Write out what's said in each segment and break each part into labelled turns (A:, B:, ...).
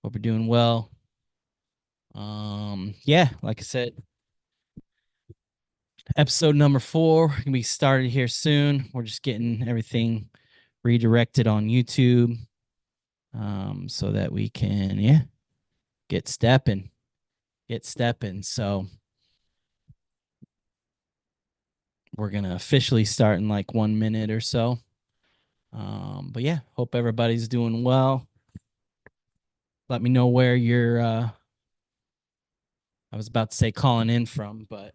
A: Hope you're doing well. Yeah, like I said, episode number 4 gonna be started here soon. We're just getting everything redirected on YouTube, so that we can get stepping, So we're gonna officially start in like 1 minute or so. But yeah, hope everybody's doing well. Let me know where you're. I was about to say calling in from, but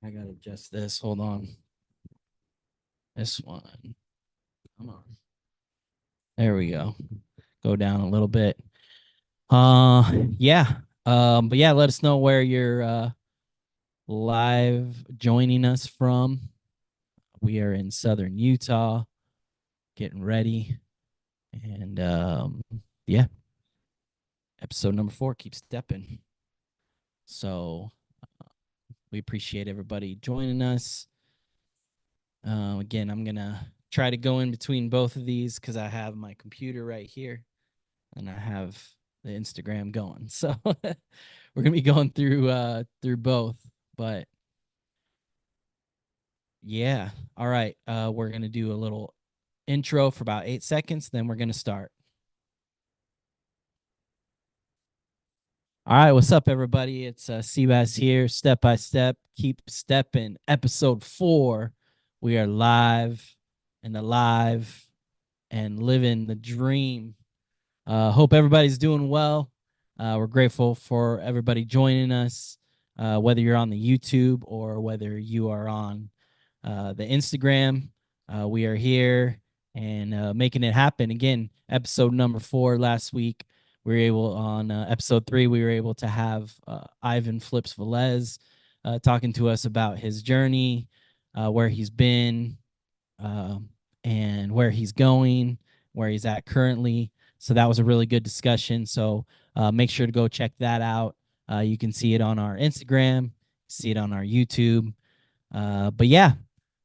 A: I gotta adjust this. Hold on. This one. Come on. There we go. Go down a little bit. Yeah. But yeah, let us know where you're live joining us from. We are in southern Utah, getting ready. And yeah, episode number 4, keep stepping. So we appreciate everybody joining us. Again, I'm gonna try to go in between both of these because I have my computer right here and I have the Instagram going. So we're gonna be going through both. But yeah, all right. We're gonna do a little intro for about 8 seconds, then we're gonna start. All right, what's up, everybody? It's Seabass here, step by step, keep stepping. Episode 4. We are live and alive and living the dream. Hope everybody's doing well. We're grateful for everybody joining us, whether you're on the YouTube or whether you are on the Instagram. We are here and making it happen. Again, episode number 4 last week. We were able on episode 3. We were able to have Ivan Flips Velez talking to us about his journey, where he's been, and where he's going, where he's at currently. So that was a really good discussion. So make sure to go check that out. You can see it on our Instagram, see it on our YouTube. But yeah,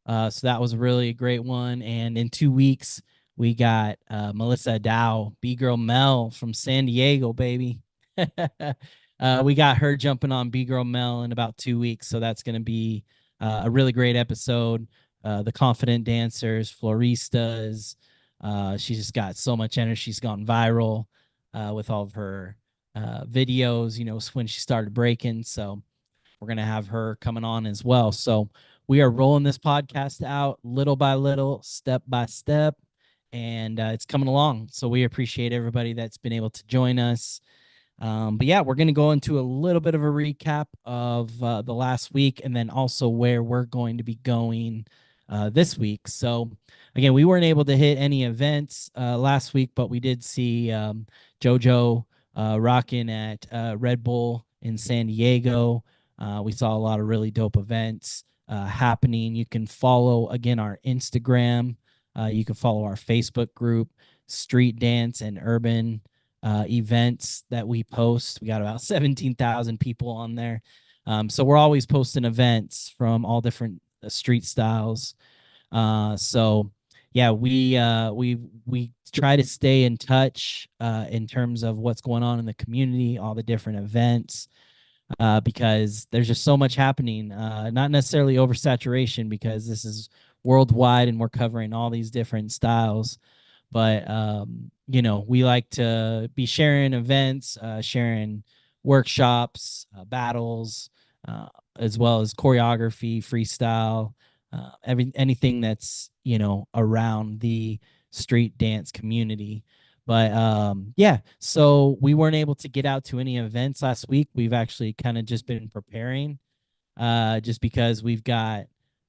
A: so that was really a great one. And in 2 weeks, we got Melissa Dow, B Girl Mel from San Diego, baby. We got her jumping on B Girl Mel in about 2 weeks. So that's going to be a really great episode. The confident dancers, floristas. She's just got so much energy. She's gone viral with all of her videos, when she started breaking. So we're going to have her coming on as well. So we are rolling this podcast out little by little, step by step, and it's coming along. So we appreciate everybody that's been able to join us. But yeah, we're going to go into a little bit of a recap of the last week and then also where we're going to be going this week. So again, we weren't able to hit any events last week, but we did see JoJo rocking at Red Bull in San Diego. We saw a lot of really dope events happening. You can follow, again, our Instagram. You can follow our Facebook group, Street Dance and Urban events that we post. We got about 17,000 people on there. So we're always posting events from all different street styles. So yeah, we try to stay in touch in terms of what's going on in the community, all the different events, because there's just so much happening. Not necessarily oversaturation because this is worldwide and we're covering all these different styles. But we like to be sharing events, sharing workshops, battles, as well as choreography, freestyle, anything that's around the street dance community. But yeah, so we weren't able to get out to any events last week. We've actually kind of just been preparing, just because we've got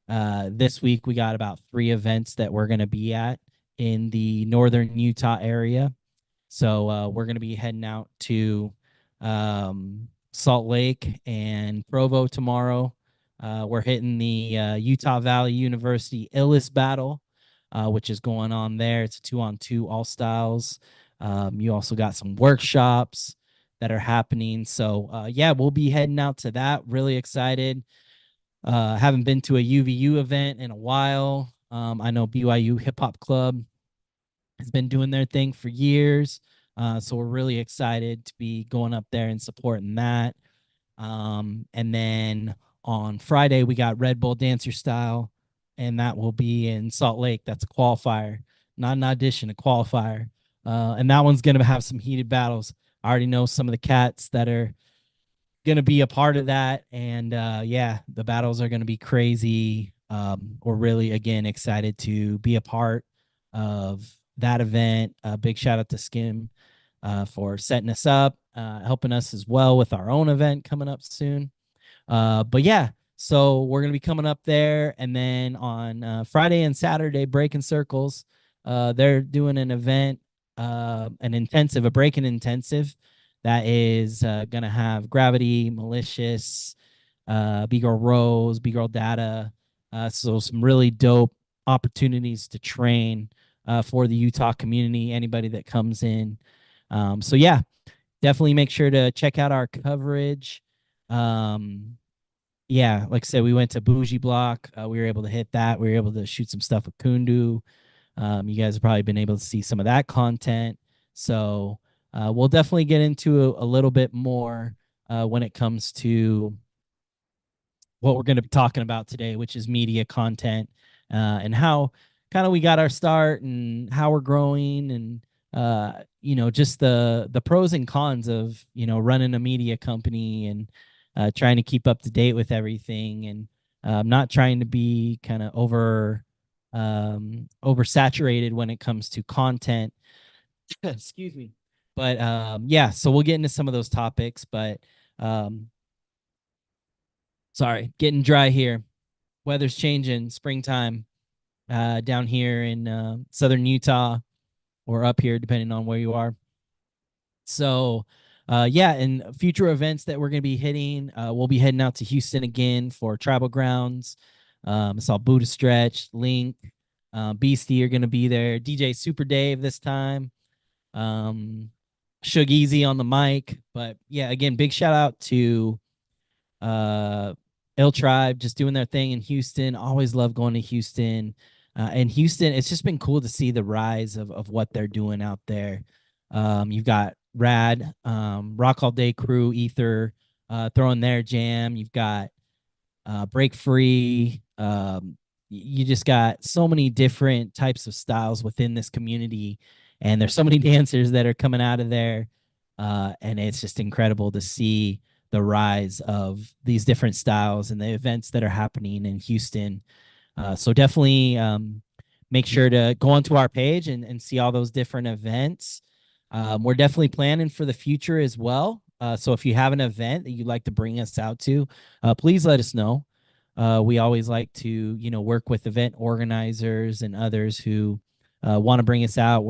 A: this week we got about 3 events that we're going to be at in the northern Utah area. So we're going to be heading out to Salt Lake and Provo tomorrow. We're hitting the Utah Valley University Illis Battle, which is going on there. It's a 2-on-2 all styles. You also got some workshops that are happening. So yeah, we'll be heading out to that. Really excited. Haven't been to a UVU event in a while. I know BYU Hip Hop Club has been doing their thing for years. So we're really excited to be going up there and supporting that. And then on Friday, we got Red Bull Dancer Style, and that will be in Salt Lake. That's a qualifier, not an audition, a qualifier. And that one's going to have some heated battles. I already know some of the cats that are going to be a part of that. And yeah, the battles are going to be crazy. We're really, again, excited to be a part of that event. Big shout out to Skim for setting us up, helping us as well with our own event coming up soon. But yeah, so we're gonna be coming up there, and then on Friday and Saturday, Breaking Circles, they're doing an event, an intensive, a breaking intensive that is gonna have Gravity, Malicious, B Girl Rose, B Girl Data, so some really dope opportunities to train for the Utah community. Anybody that comes in, so yeah, definitely make sure to check out our coverage. Um, yeah, like I said, we went to Bougie Block. We were able to hit that. We were able to shoot some stuff with Kundu. You guys have probably been able to see some of that content. So we'll definitely get into a little bit more when it comes to what we're going to be talking about today, which is media content and how kind of we got our start and how we're growing and just the pros and cons of running a media company and trying to keep up to date with everything and not trying to be kind of oversaturated when it comes to content. Excuse me. But yeah, so we'll get into some of those topics, but sorry, getting dry here. Weather's changing, springtime down here in southern Utah or up here, depending on where you are. So, yeah, and future events that we're going to be hitting, we'll be heading out to Houston again for Tribal Grounds. I saw Buddha Stretch, Link, Beastie are going to be there. DJ Super Dave this time. Shug Easy on the mic. But yeah, again, big shout out to Ill Tribe just doing their thing in Houston. Always love going to Houston. And Houston, it's just been cool to see the rise of what they're doing out there. You've got Rad, Rock All Day Crew, Ether throwing their jam. You've got Break Free. You just got so many different types of styles within this community. And there's so many dancers that are coming out of there. And it's just incredible to see the rise of these different styles and the events that are happening in Houston. So definitely make sure to go onto our page and see all those different events. We're definitely planning for the future as well. So if you have an event that you'd like to bring us out to, please let us know. We always like to, work with event organizers and others who want to bring us out.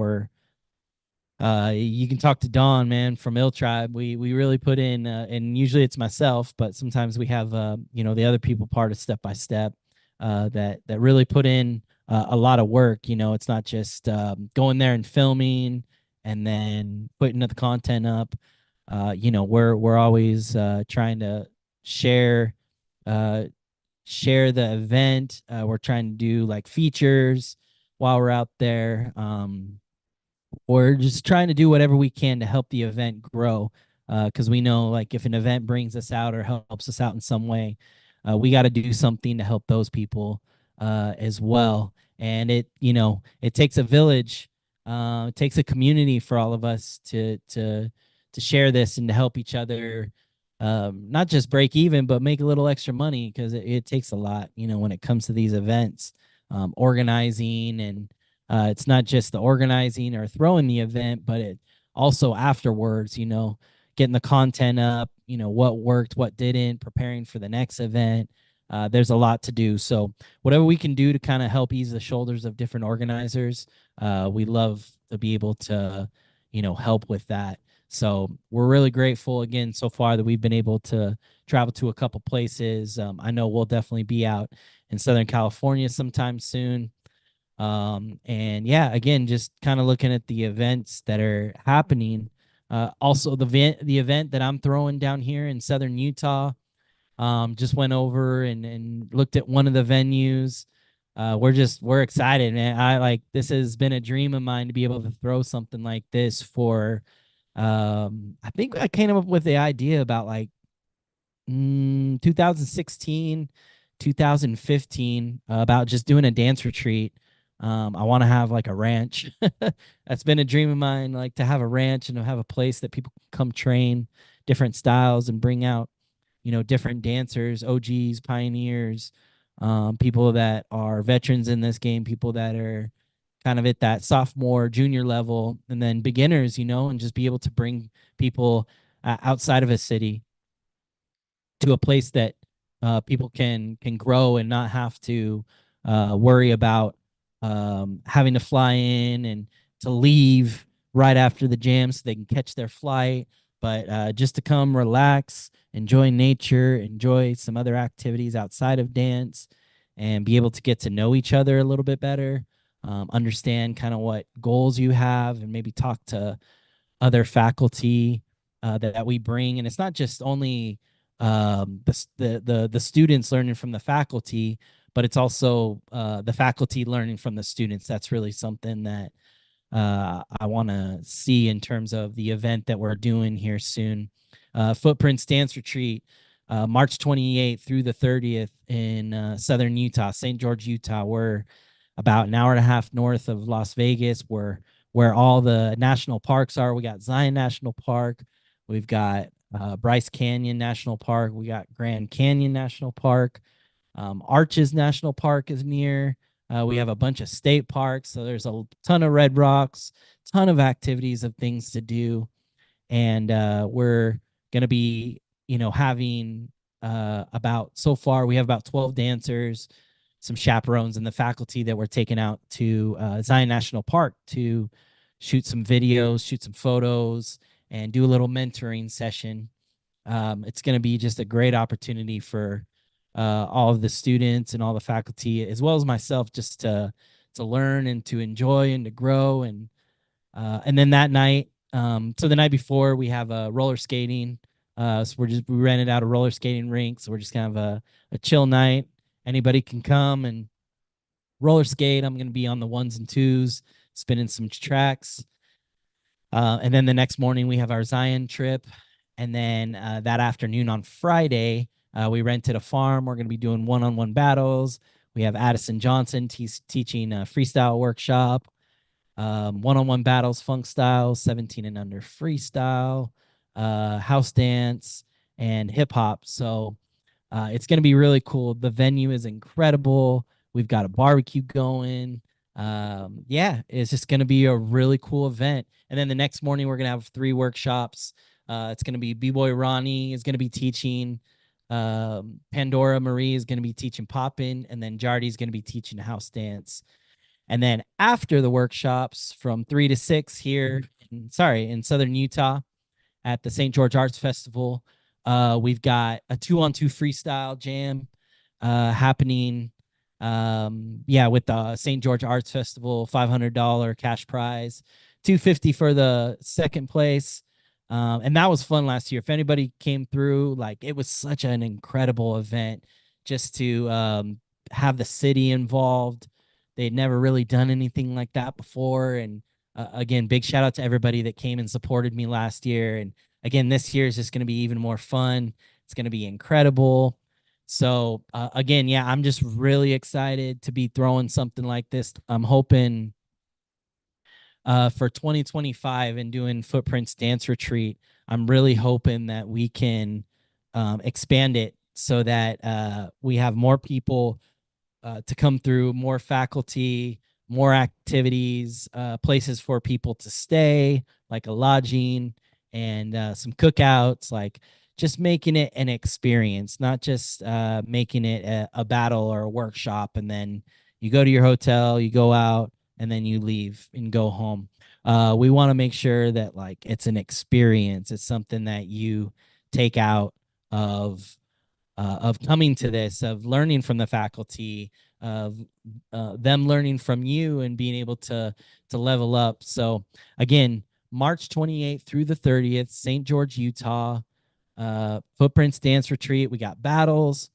A: You can talk to Don, man, from Ill Tribe. We really put in, and usually it's myself, but sometimes we have, the other people part of Step by Step that really put in a lot of work. It's not just going there and filming and then putting the content up. We're always trying to share uh, share the event. We're trying to do like features while we're out there. Or just trying to do whatever we can to help the event grow. Because we know, like, if an event brings us out or helps us out in some way, we got to do something to help those people as well. And it takes a village, it takes a community for all of us to share this and to help each other, not just break even, but make a little extra money because it takes a lot, when it comes to these events, organizing and it's not just the organizing or throwing the event, but it also afterwards, getting the content up, what worked, what didn't, preparing for the next event. There's a lot to do. So whatever we can do to kind of help ease the shoulders of different organizers, we love to be able to, help with that. So we're really grateful again so far that we've been able to travel to a couple places. I know we'll definitely be out in Southern California sometime soon. And yeah, again, just kind of looking at the events that are happening. Also, the event that I'm throwing down here in Southern Utah. Just went over and looked at one of the venues. we're excited, man. I like this has been a dream of mine to be able to throw something like this for. I think I came up with the idea about like 2016, 2015 about just doing a dance retreat. I want to have like a ranch. That's been a dream of mine, like to have a ranch and to have a place that people can come train different styles and bring out, different dancers, OGs, pioneers, people that are veterans in this game, people that are kind of at that sophomore, junior level, and then beginners, and just be able to bring people outside of a city to a place that people can grow and not have to worry about having to fly in and to leave right after the jam so they can catch their flight, but just to come relax, enjoy nature, enjoy some other activities outside of dance, and be able to get to know each other a little bit better, understand kind of what goals you have, and maybe talk to other faculty that we bring. And it's not just only the students learning from the faculty, but it's also the faculty learning from the students. That's really something that I want to see in terms of the event that we're doing here soon. Footprints Dance Retreat, March 28th through the 30th in southern Utah, St. George, Utah. We're about an hour and a half north of Las Vegas, where all the national parks are. We got Zion National Park, we've got Bryce Canyon National Park, we got Grand Canyon National Park, Arches National Park is near. We have a bunch of state parks, so there's a ton of red rocks, ton of activities of things to do, and we're gonna be, having about so far we have about 12 dancers, some chaperones, and the faculty that we're taking out to Zion National Park to shoot some videos, shoot some photos, and do a little mentoring session. It's going to be just a great opportunity for all of the students and all the faculty, as well as myself, just to learn and to enjoy and to grow. And then that night, so the night before, we have roller skating. So we rented out a roller skating rink. So we're just kind of a chill night. Anybody can come and roller skate. I'm going to be on the ones and twos, spinning some tracks. And then the next morning, we have our Zion trip. And then that afternoon on Friday, we rented a farm. We're going to be doing one-on-one battles. We have Addison Johnson teaching a freestyle workshop, one-on-one battles, funk style, 17 and under freestyle, house dance, and hip hop. So it's going to be really cool. The venue is incredible. We've got a barbecue going. Yeah, it's just going to be a really cool event. And then the next morning, we're going to have 3 workshops. It's going to be B-Boy Ronnie is going to be teaching. Pandora Marie is going to be teaching poppin'. And then Jardy is going to be teaching house dance. And then after the workshops from 3 to 6 here, in Southern Utah, at the St. George Arts Festival. We've got a 2-on-2 freestyle jam happening. With the St. George Arts Festival, $500 cash prize, $250 for the second place. And that was fun last year. If anybody came through, like it was such an incredible event just to have the city involved. They'd never really done anything like that before. And again, big shout out to everybody that came and supported me last year. And again, this year is just going to be even more fun. It's going to be incredible. So again, yeah, I'm just really excited to be throwing something like this. I'm hoping for 2025 and doing Footprints Dance Retreat. I'm really hoping that we can expand it so that we have more people to come through, more faculty, more activities, places for people to stay, like a lodging and some cookouts, like just making it an experience, not just making it a battle or a workshop. And then you go to your hotel, you go out, and then you leave and go home. We want to make sure that like it's an experience. It's something that you take out of coming to this, of learning from the faculty, of them learning from you and being able to level up. So again, March 28th through the 30th, St. George, Utah, Footprints Dance Retreat. We got battles.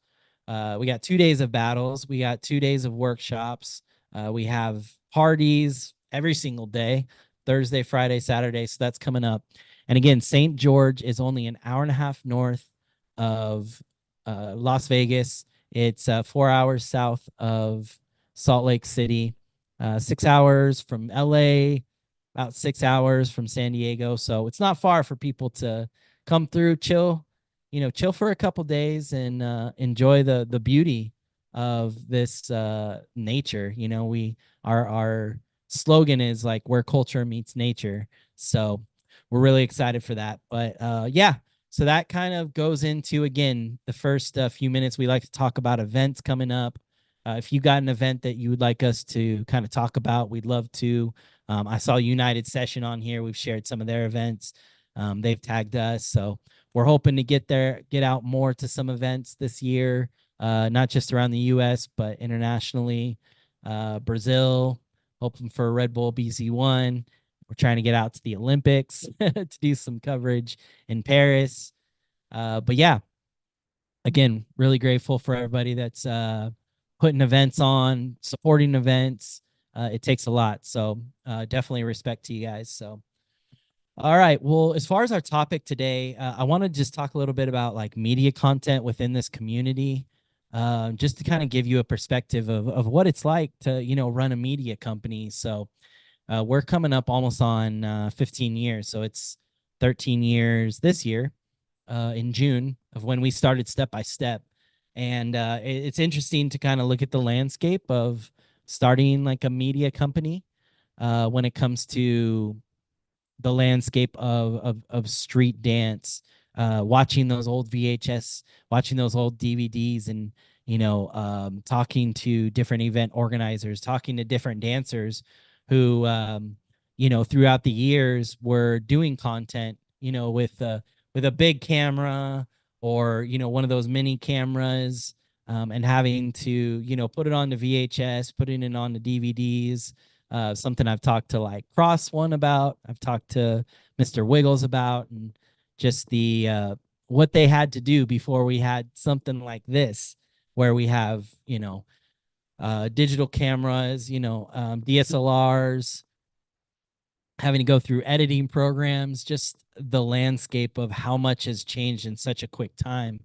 A: We got 2 days of battles. We got 2 days of workshops. We have parties every single day, Thursday, Friday, Saturday. So that's coming up. And again, St. George is only an hour and a half north of Las Vegas. It's 4 hours south of Salt Lake City, 6 hours from LA, about 6 hours from San Diego. So it's not far for people to come through, chill, chill for a couple days and enjoy the beauty of this nature. We our slogan is like where culture meets nature. So we're really excited for that. But yeah, so that kind of goes into, again, the first few minutes. We like to talk about events coming up. If you got an event that you would like us to kind of talk about, we'd love to. I saw United Session on here. We've shared some of their events. They've tagged us. So we're hoping to get out more to some events this year, not just around the US, but internationally. Brazil, hoping for a Red Bull BC1. We're trying to get out to the Olympics to do some coverage in Paris. But yeah, again, really grateful for everybody that's putting events on, supporting events. It takes a lot. So definitely respect to you guys. So, all right. Well, as far as our topic today, I want to just talk a little bit about like media content within this community, just to kind of give you a perspective of what it's like to, run a media company. So we're coming up almost on 15 years. So it's 13 years this year in June of when we started Step by Step. And it's interesting to kind of look at the landscape of starting like a media company when it comes to the landscape of street dance, watching those old VHS, watching those old DVDs, and talking to different event organizers, talking to different dancers who throughout the years were doing content, with a big camera or one of those mini cameras, and having to put it on the VHS, putting it on the DVDs. Something I've talked to like Cross One about. I've talked to Mr. Wiggles about, and just the what they had to do before we had something like this, where we have digital cameras, DSLRs, having to go through editing programs, just the landscape of how much has changed in such a quick time.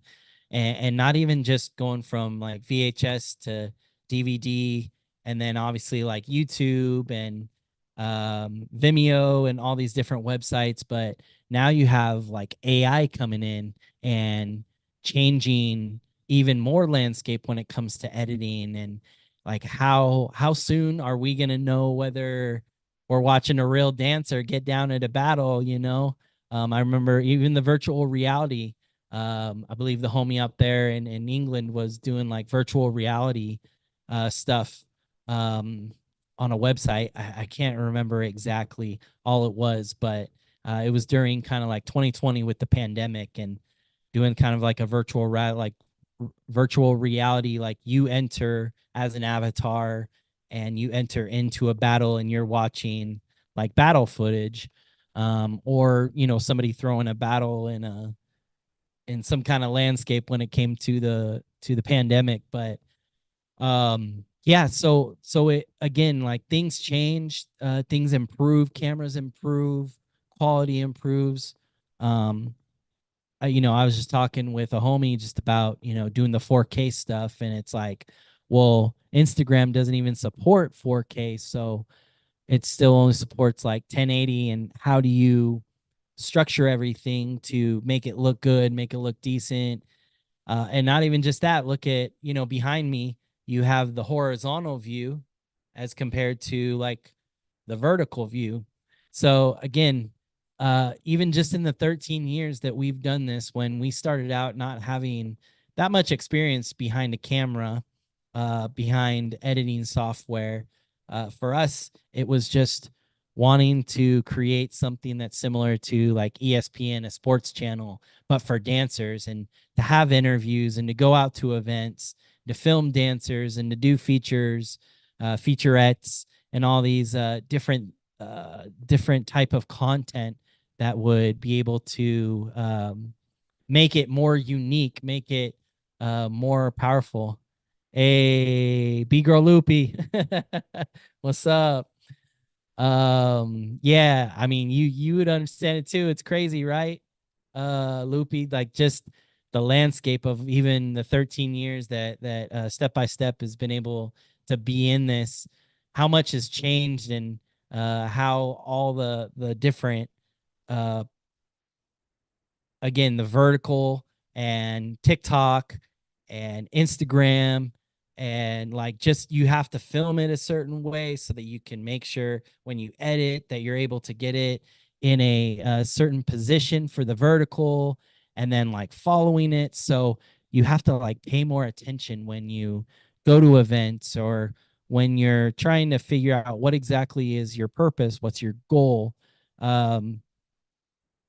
A: And not even just going from like VHS to DVD, and then obviously like YouTube and Vimeo and all these different websites. But now you have like AI coming in and changing even more landscape when it comes to editing. And like how soon are we going to know whether we're watching a real dancer get down at a battle? I remember even the virtual reality. I believe the homie up there in England was doing like virtual reality stuff on a website. I can't remember exactly all it was, but it was during kind of like 2020 with the pandemic, and doing kind of like a virtual reality, like you enter as an avatar and you enter into a battle and you're watching like battle footage, or somebody throwing a battle in some kind of landscape when it came to the pandemic. But yeah, so it, again, like things change, things improve, cameras improve, quality improves. I was just talking with a homie just about doing the 4K stuff, and it's like, well, Instagram doesn't even support 4K, so it still only supports like 1080. And how do you structure everything to make it look good, make it look decent? And not even just that, look at, behind me, you have the horizontal view as compared to like the vertical view. So again, even just in the 13 years that we've done this, when we started out not having that much experience behind a camera, behind editing software, for us, it was just wanting to create something that's similar to like ESPN, a sports channel, but for dancers, and to have interviews and to go out to events, to film dancers and to do features, featurettes, and all these different type of content that would be able to make it more unique, make it more powerful. Hey, B girl Loopy. What's up? Yeah, I mean you would understand it too. It's crazy, right? Loopy, like just the landscape of even the 13 years that Step by Step has been able to be in this, how much has changed, and how all the different uh again, the vertical and TikTok and Instagram, and like just you have to film it a certain way so that you can make sure when you edit that you're able to get it in a certain position for the vertical, and then like following it. So you have to like pay more attention when you go to events, or when you're trying to figure out what exactly is your purpose, what's your goal.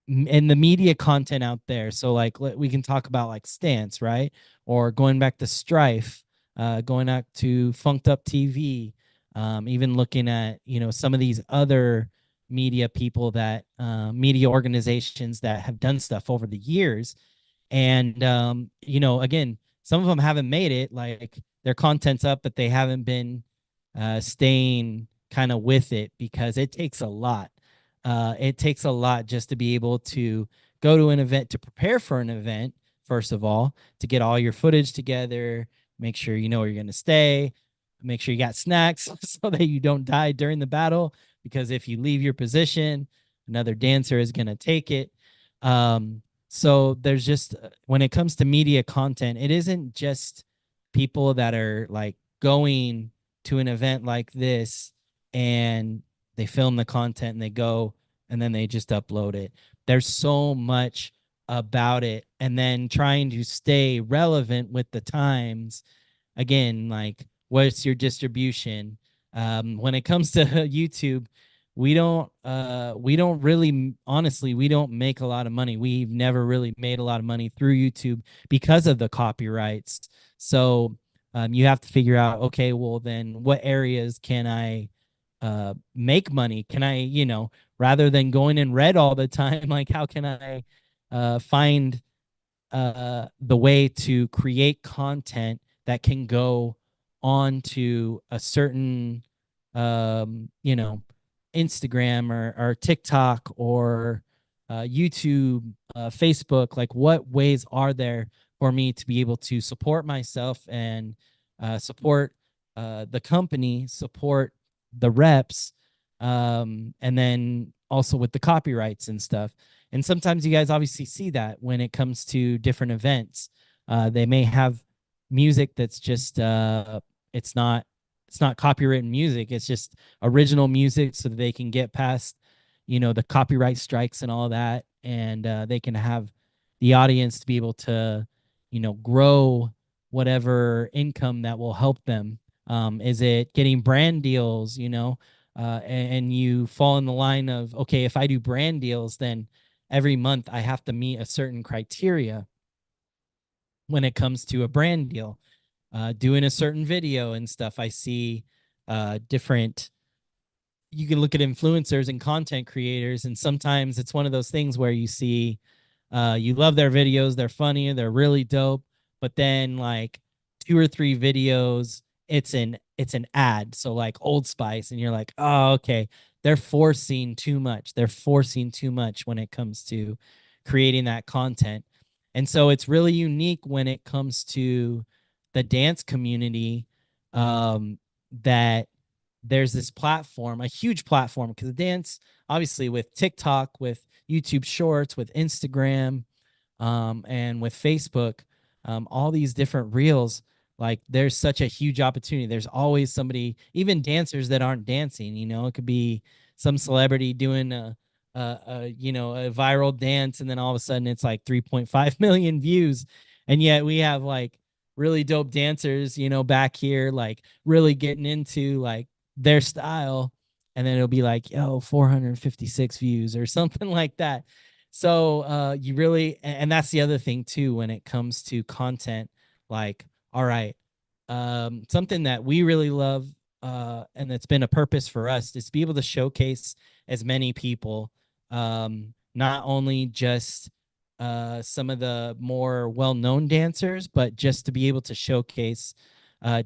A: And the media content out there. So like we can talk about like Stance, right? Or going back to Strife, going back to Funked Up TV, even looking at some of these other media people that media organizations that have done stuff over the years. And again, some of them haven't made it, like their content's up, but they haven't been staying kind of with it, because it takes a lot. It takes a lot just to be able to go to an event, to prepare for an event, first of all, to get all your footage together, make sure you know where you're going to stay, make sure you got snacks so that you don't die during the battle, because if you leave your position, another dancer is going to take it. So there's just, when it comes to media content, it isn't just people that are like going to an event like this and they film the content and they go and then they just upload it. There's so much about it, and then trying to stay relevant with the times. Again, like what's your distribution? When it comes to YouTube, we don't really, honestly, we don't make a lot of money. We've never really made a lot of money through YouTube because of the copyrights. So you have to figure out, okay, well then what areas can I make money? Can I, rather than going in red all the time, like how can I find the way to create content that can go onto a certain, you know, Instagram or TikTok or YouTube, Facebook. Like, what ways are there for me to be able to support myself and support the company, support the reps, and then also with the copyrights and stuff. And sometimes you guys obviously see that when it comes to different events. They may have music that's just it's not it's not copywritten music. It's just original music so that they can get past, the copyright strikes and all that, and they can have the audience to be able to, grow whatever income that will help them. Is it getting brand deals? And you fall in the line of, okay, if I do brand deals, then every month I have to meet a certain criteria when it comes to a brand deal. Doing a certain video and stuff, I see different, you can look at influencers and content creators, and sometimes it's one of those things where you see, you love their videos, they're funny, they're really dope, but then like two or three videos, it's an ad. So like Old Spice, and you're like, oh, okay, they're forcing too much when it comes to creating that content. And so it's really unique when it comes to the dance community, that there's this platform, a huge platform, because the dance, obviously, with TikTok, with YouTube Shorts, with Instagram, and with Facebook, all these different reels. Like, there's such a huge opportunity. There's always somebody, even dancers that aren't dancing. It could be some celebrity doing a viral dance, and then all of a sudden it's like 3.5 million views, and yet we have like really dope dancers, back here, like really getting into like their style, and then it'll be like, yo, 456 views or something like that. So you really, and that's the other thing too when it comes to content. Like, all right, something that we really love, and that's been a purpose for us, is to be able to showcase as many people, not only just some of the more well-known dancers, but just to be able to showcase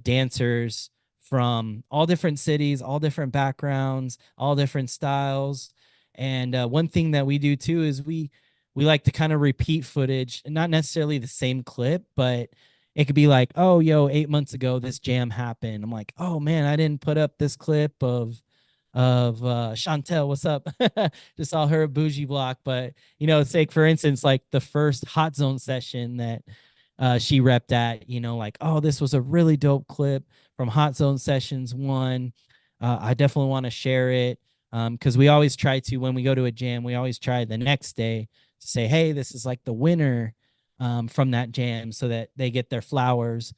A: dancers from all different cities, all different backgrounds, all different styles. And one thing that we do too is we like to kind of repeat footage, not necessarily the same clip, but it could be like, oh, yo, 8 months ago this jam happened. I'm like, oh man, I didn't put up this clip of Chantel, what's up? Just saw her at Bougie Block. But say for instance, like the first Hot Zone session that she repped at, like, oh, this was a really dope clip from Hot Zone Sessions 1. I definitely want to share it. Because we always try to, when we go to a jam, we always try the next day to say, hey, this is like the winner from that jam, so that they get their flowers,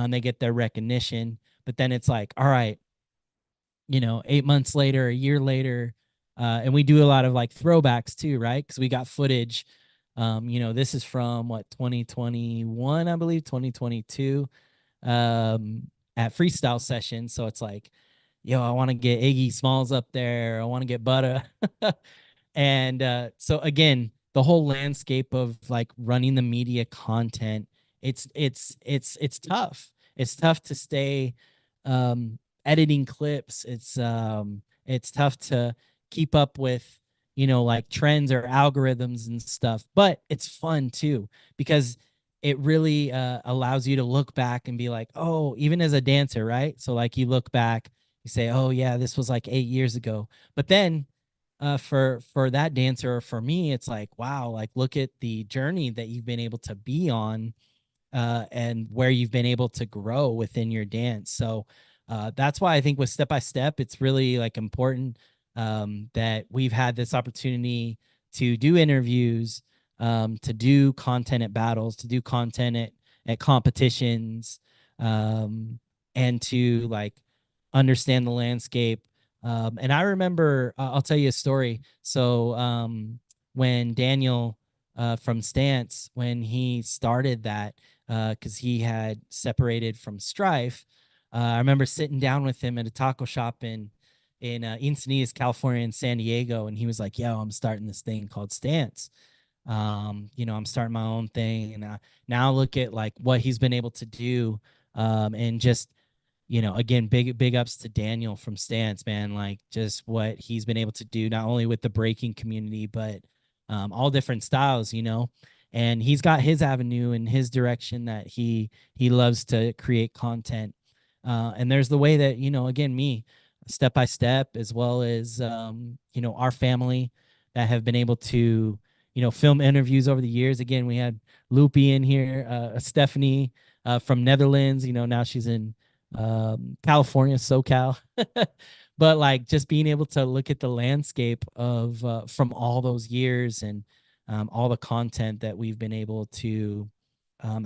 A: they get their recognition. But then it's like, all right, 8 months later, a year later, and we do a lot of like throwbacks too, right? Because we got footage. This is from what, 2021, I believe, 2022, at freestyle session. So it's like, yo, I want to get Iggy Smalls up there. I want to get Butter. And so again, the whole landscape of like running the media content, it's tough. It's tough to stay editing clips. It's tough to keep up with, like trends or algorithms and stuff, but it's fun too, because it really allows you to look back and be like, oh, even as a dancer, right? So like you look back, you say, oh yeah, this was like 8 years ago. But then for that dancer, or for me, it's like, wow, like look at the journey that you've been able to be on, and where you've been able to grow within your dance. So that's why I think with Step by Step, it's really like important that we've had this opportunity to do interviews, to do content at battles, to do content at competitions, and to like understand the landscape. And I remember, I'll tell you a story. So when Daniel from Stance, when he started that, because he had separated from Strife, I remember sitting down with him at a taco shop in Encinitas, California, in San Diego, and he was like, "Yo, I'm starting this thing called Stance. I'm starting my own thing." And now look at like what he's been able to do, and just again, big ups to Daniel from Stance, man. Like just what he's been able to do, not only with the breaking community, but all different styles, and he's got his avenue and his direction that he loves to create content. And there's the way that, again, me, Step by Step, as well as, our family that have been able to, film interviews over the years. Again, we had Loopy in here, Stephanie from Netherlands, now she's in California, SoCal. But like just being able to look at the landscape of from all those years, and all the content that we've been able to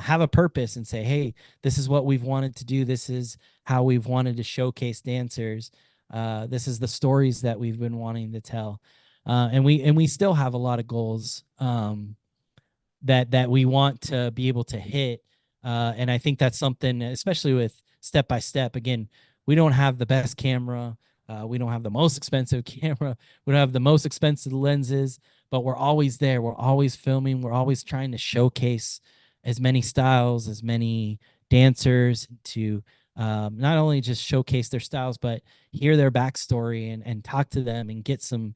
A: have a purpose and say, hey, this is what we've wanted to do. This is how we've wanted to showcase dancers. This is the stories that we've been wanting to tell. And we still have a lot of goals that we want to be able to hit. And I think that's something, especially with Step by Step. Again, we don't have the best camera. We don't have the most expensive camera. We don't have the most expensive lenses, but we're always there. We're always filming. We're always trying to showcase as many styles, as many dancers, to not only just showcase their styles, but hear their backstory, and talk to them, and get some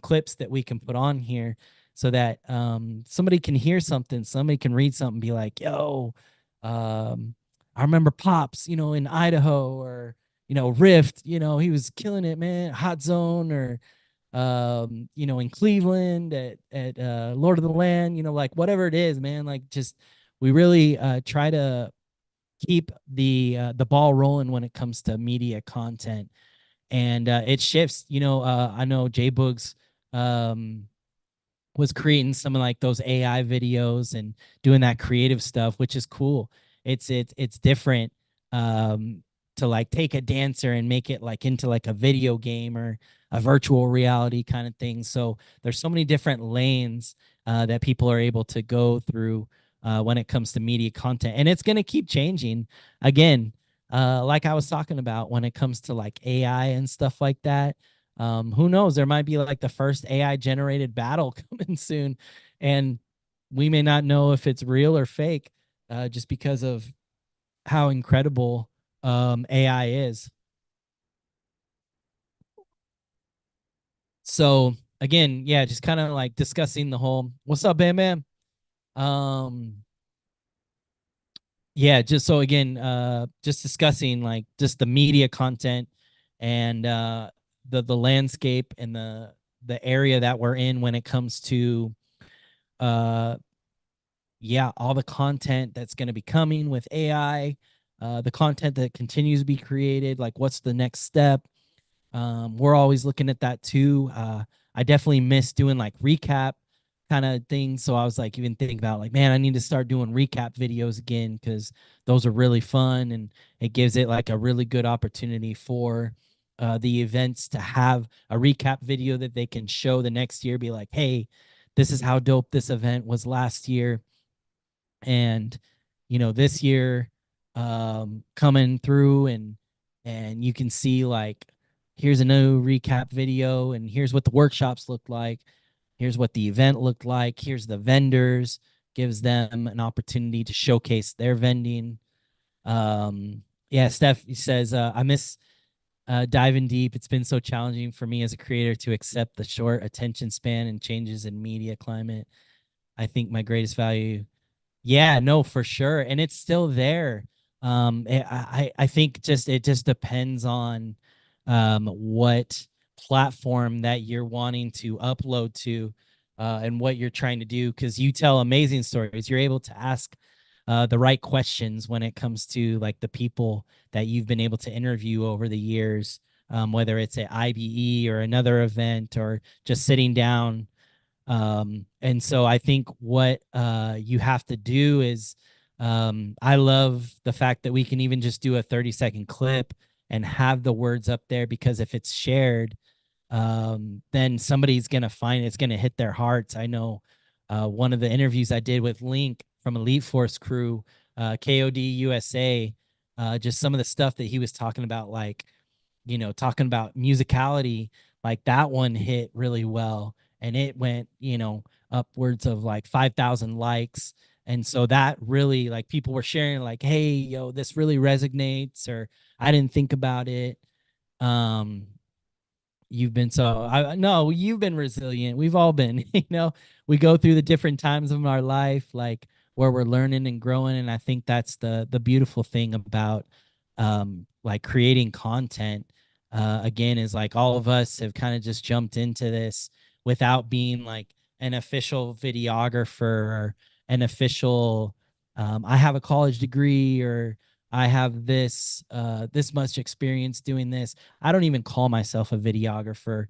A: clips that we can put on here, so that somebody can hear something, somebody can read something, be like, yo, I remember Pops, in Idaho, or, Rift, he was killing it, man. Hot Zone, or, in Cleveland at Lord of the Land, like whatever it is, man. Like just, we really try to keep the ball rolling when it comes to media content. And it shifts, I know J Boogs was creating some of like those AI videos and doing that creative stuff, which is cool. It's different, to like take a dancer and make it like into like a video game or a virtual reality kind of thing. So there's so many different lanes that people are able to go through when it comes to media content, and it's going to keep changing. Again, like I was talking about, when it comes to like AI and stuff like that, who knows, there might be like the first AI generated battle coming soon. And we may not know if it's real or fake, just because of how incredible AI is. So again, yeah, just kind of like discussing the whole what's up, Bam Bam. Um, yeah, just so again, just discussing like just the media content and the landscape and the area that we're in when it comes to uh yeah, all the content that's going to be coming with AI, the content that continues to be created, like what's the next step. We're always looking at that too. I definitely miss doing like recap kind of things. So I was like, even thinking about like, man, I need to start doing recap videos again because those are really fun and it gives it like a really good opportunity for the events to have a recap video that they can show the next year. Be like, hey, this is how dope this event was last year, and this year coming through, and you can see like here's a new recap video and here's what the workshops looked like, here's what the event looked like, here's the vendors, gives them an opportunity to showcase their vending. Yeah, Steph says I miss diving deep. It's been so challenging for me as a creator to accept the short attention span and changes in media climate. I think my greatest value, yeah, no, for sure, and it's still there. I think just it just depends on what platform that you're wanting to upload to, and what you're trying to do. Because you tell amazing stories, you're able to ask the right questions when it comes to like the people that you've been able to interview over the years, whether it's at IBE or another event or just sitting down. And so I think what you have to do is, I love the fact that we can even just do a 30-second clip and have the words up there, because if it's shared, then somebody's going to find it's going to hit their hearts. I know one of the interviews I did with Link from Elite Force Crew, KOD USA, just some of the stuff that he was talking about, like, talking about musicality, like that one hit really well. And it went, upwards of like 5,000 likes. And so that really, like, people were sharing, like, hey, yo, this really resonates, or I didn't think about it. Um, You've been so I no, you've been resilient. We've all been, we go through the different times of our life, like where we're learning and growing. And I think that's the beautiful thing about like creating content. Again, is like all of us have kind of just jumped into this without being like an official videographer or an official I have a college degree, or I have this much experience doing this. I don't even call myself a videographer,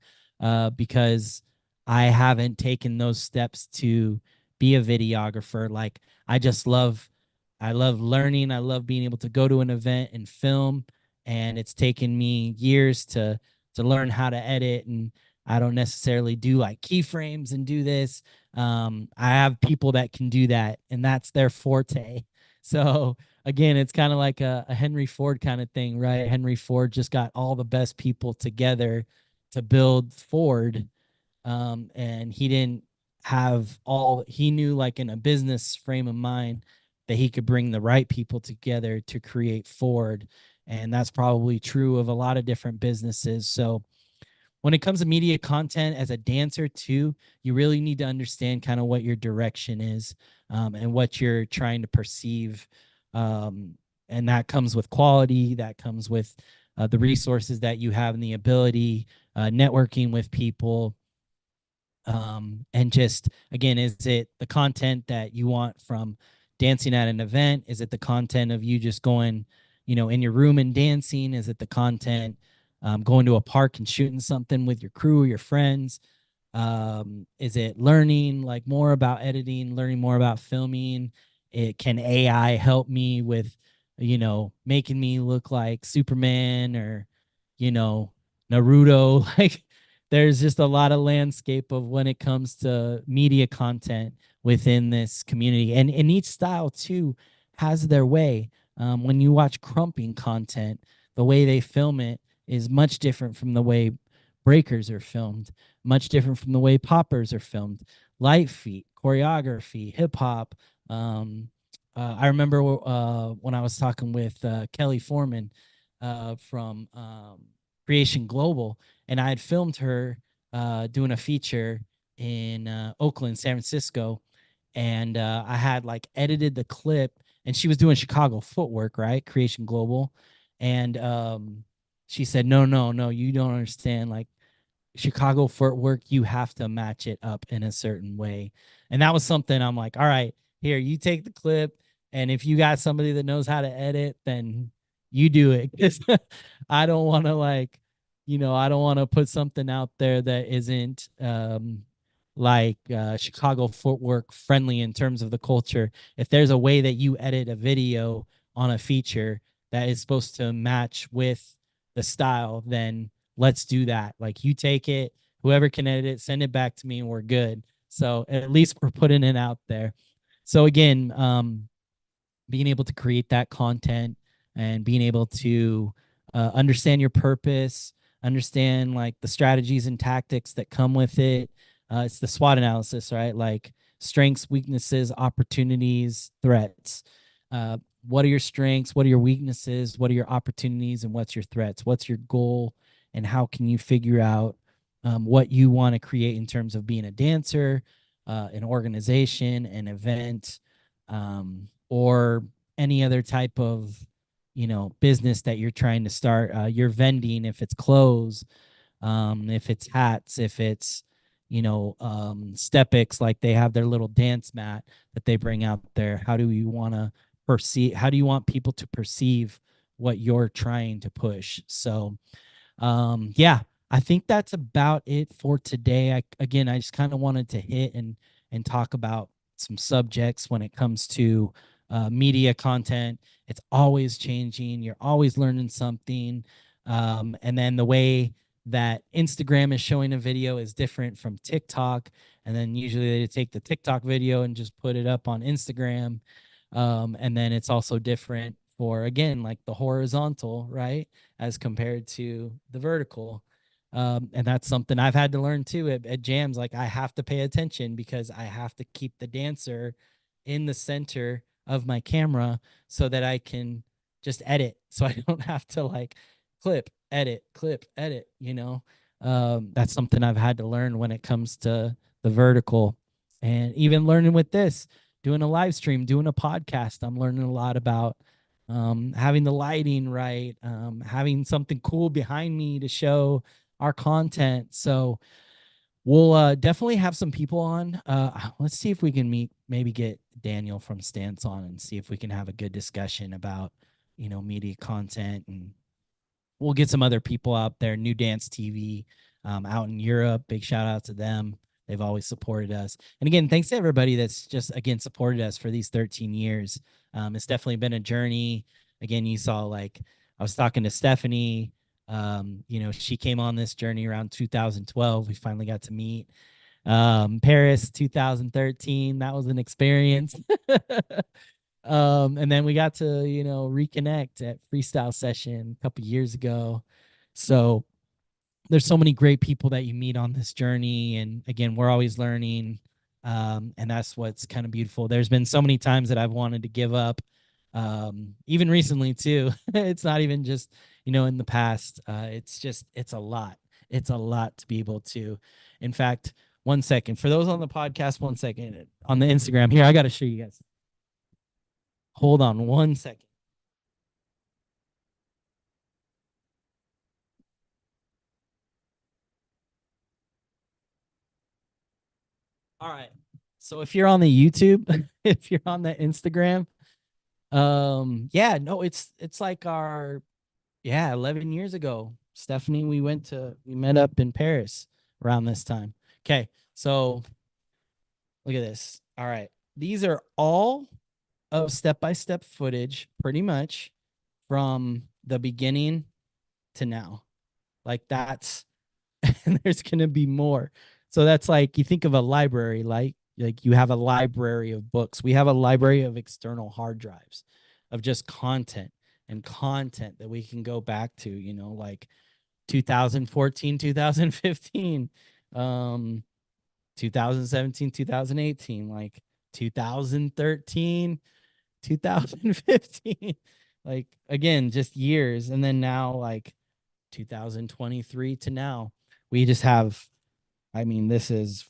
A: because I haven't taken those steps to be a videographer. Like, I just I love learning. I love being able to go to an event and film, and it's taken me years to learn how to edit. And I don't necessarily do like keyframes and do this. I have people that can do that, and that's their forte. So again, it's kind of like a Henry Ford kind of thing, right? Henry Ford just got all the best people together to build Ford. And he didn't have all, he knew, like, in a business frame of mind, that he could bring the right people together to create Ford. And that's probably true of a lot of different businesses. So when it comes to media content as a dancer too, you really need to understand kind of what your direction is, and what you're trying to perceive. um, and that comes with quality, that comes with the resources that you have and the ability, networking with people, and just again, is it the content that you want from dancing at an event? Is it the content of you just going, in your room and dancing? Is it the content, going to a park and shooting something with your crew or your friends? Is it learning like more about editing, learning more about filming? It can AI help me with, making me look like Superman, or, you know, Naruto? Like, there's just a lot of landscape of when it comes to media content within this community. And each style too has their way. When you watch crumping content, the way they film it is much different from the way breakers are filmed, much different from the way poppers are filmed. Light feet, choreography, hip hop. Um, I remember when I was talking with Kelly Foreman from Creation Global, and I had filmed her doing a feature in Oakland, San Francisco, and I had like edited the clip, and she was doing Chicago footwork, right? Creation Global, and she said, "No, no, no, you don't understand. Like Chicago footwork, you have to match it up in a certain way." And that was something I'm like, all right, here, you take the clip. And if you got somebody that knows how to edit, then you do it. Because I don't want to like, I don't want to put something out there that isn't like Chicago footwork friendly in terms of the culture. If there's a way that you edit a video on a feature that is supposed to match with the style, then let's do that. Like you take it, whoever can edit it, send it back to me and we're good. So at least we're putting it out there. So again, being able to create that content and being able to understand your purpose, understand like the strategies and tactics that come with it. It's the SWOT analysis, right? Like strengths, weaknesses, opportunities, threats. What are your strengths? What are your weaknesses? What are your opportunities? And what's your threats? What's your goal? And how can you figure out what you want to create in terms of being a dancer, an organization, an event, or any other type of business that you're trying to start. You're vending, if it's clothes, if it's hats, if it's Steppix, like they have their little dance mat that they bring out there. How do you want to perceive? How do you want people to perceive what you're trying to push? So yeah, I think that's about it for today. I just kind of wanted to hit and talk about some subjects when it comes to media content. It's always changing. You're always learning something. And then the way that Instagram is showing a video is different from TikTok. And then usually they take the TikTok video and just put it up on Instagram. And then it's also different for, again, like the horizontal, right, as compared to the vertical. And that's something I've had to learn too at jams. Like I have to pay attention because I have to keep the dancer in the center of my camera so that I can just edit. So I don't have to like clip, edit. That's something I've had to learn when it comes to the vertical. And even learning with this, doing a live stream, doing a podcast, I'm learning a lot about having the lighting right, having something cool behind me to show our content. So we'll definitely have some people on. Let's see if we can maybe get Daniel from Stance on and see if we can have a good discussion about, media content, and we'll get some other people out there. New Dance TV out in Europe. Big shout out to them. They've always supported us. And again, thanks to everybody that's just, again, supported us for these 13 years. It's definitely been a journey. Again, you saw, like, I was talking to Stephanie. She came on this journey around 2012. We finally got to meet. Paris 2013. That was an experience. And then we got to, reconnect at freestyle session a couple years ago. So there's so many great people that you meet on this journey. And again, we're always learning. And that's what's kind of beautiful. There's been so many times that I've wanted to give up. Even recently too. It's not even just, in the past. It's a lot. It's a lot to be able to. In fact, 1 second. For those on the podcast, 1 second. On the Instagram here, I got to show you guys. Hold on 1 second. All right. So if you're on the YouTube, if you're on the Instagram, yeah, no, it's like our, yeah, 11 years ago. Stephanie, we met up in Paris around this time. Okay. So look at this. All right. These are all of step-by-step footage pretty much from the beginning to now. Like that's and there's going to be more. So that's like, you think of a library, like you have a library of books. We have a library of external hard drives of just content and content that we can go back to, like 2014, 2015, 2017, 2018, like 2013, 2015. Like again, just years. And then now, like 2023 to now, we just have, I mean, this is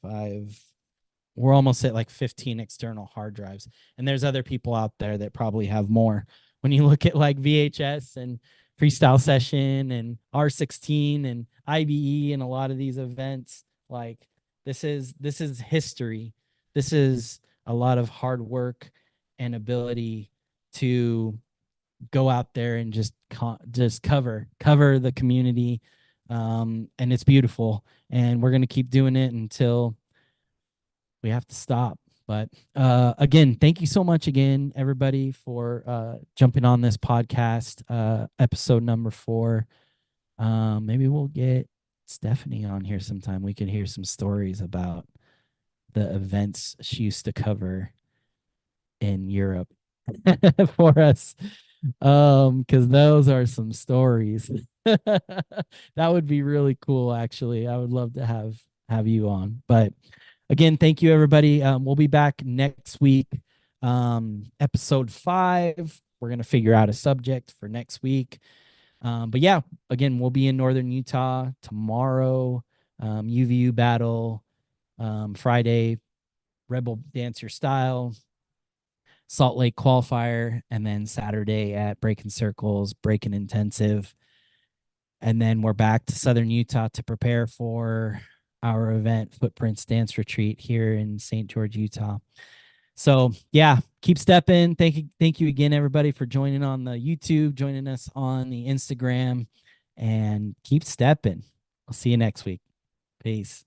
A: we're almost at like 15 external hard drives. And there's other people out there that probably have more. When you look at like VHS and Freestyle Session and R16 and IBE and a lot of these events, like this is history. This is a lot of hard work and ability to go out there and just cover the community, and it's beautiful, and we're going to keep doing it until we have to stop. But again, thank you so much again, everybody, for jumping on this podcast, episode number 4. Maybe we'll get Stephanie on here sometime. We can hear some stories about the events she used to cover in Europe for us. Because those are some stories. That would be really cool, actually. I would love to have you on. But again, thank you, everybody. We'll be back next week, episode 5. We're gonna figure out a subject for next week. But yeah, again, we'll be in Northern Utah tomorrow. UVU battle, Friday, Rebel Dancer Style, Salt Lake qualifier, and then Saturday at Breaking Circles, Breaking Intensive. And then we're back to Southern Utah to prepare for our event, Footprints Dance Retreat, here in St. George, Utah. So yeah, keep stepping. Thank you again, everybody, for joining on the YouTube, joining us on the Instagram, and keep stepping. I'll see you next week. Peace.